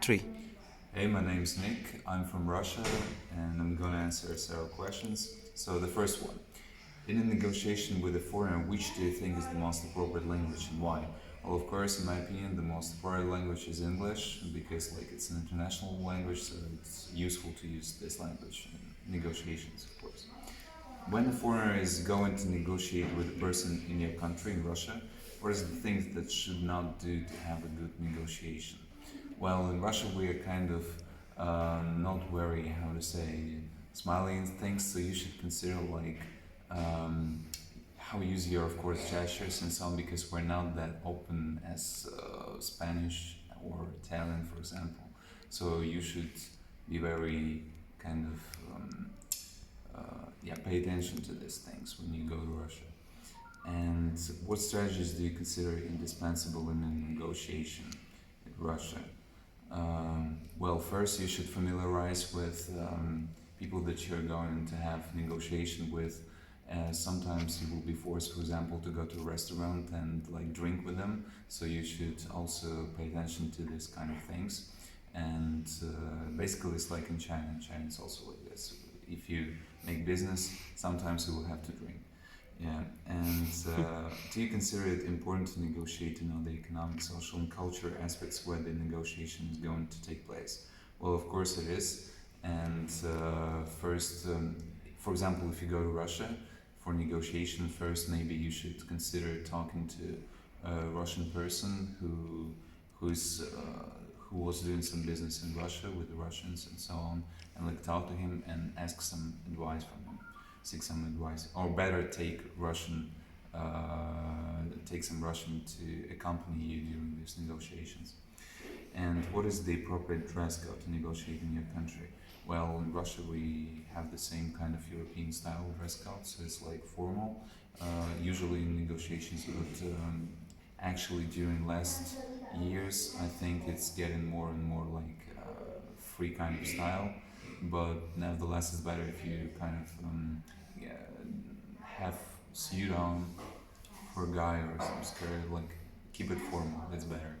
Three. Hey, my name's Nick. I'm from Russia and I'm gonna answer several questions. So, the first one: in a negotiation with a foreigner, which do you think is the most appropriate language and why? Well, of course, in my opinion, the most appropriate language is English because, it's an international language, so it's useful to use this language in negotiations, of course. When a foreigner is going to negotiate with a person in your country, in Russia, what is the things that should not do to have a good negotiation? Well, in Russia we are kind of not very, how to say, smiley and things, so you should consider um, how use your, of course, gestures and so on, because we're not that open as Spanish or Italian, for example. So you should be very kind of pay attention to these things when you go to Russia. And what strategies do you consider indispensable in a negotiation in Russia? Well, first you should familiarize with people that you're going to have negotiation with. Sometimes you will be forced, for example, to go to a restaurant and drink with them. So you should also pay attention to this kind of things. And basically, it's like in China. In China, it's also like this. If you make business, sometimes you will have to drink. Yeah, and do you consider it important to negotiate, the economic, social, and culture aspects where the negotiation is going to take place? Well, of course it is. And first, for example, if you go to Russia for negotiation, first maybe you should consider talking to a Russian person who was doing some business in Russia with the Russians and so on, and talk to him and ask some advice from him, seek some advice, or better take some Russian to accompany you during these negotiations. And what is the appropriate dress code to negotiate in your country? Well, in Russia we have the same kind of European style dress code, so it's formal, usually in negotiations, but actually during last years I think it's getting more and more free kind of style, but nevertheless it's better if you kind of have suit on for a guy or some skirt, keep it formal, that's better.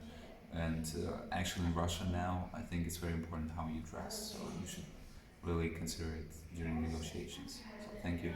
And actually in Russia now I think it's very important how you dress, so you should really consider it during negotiations. So thank you.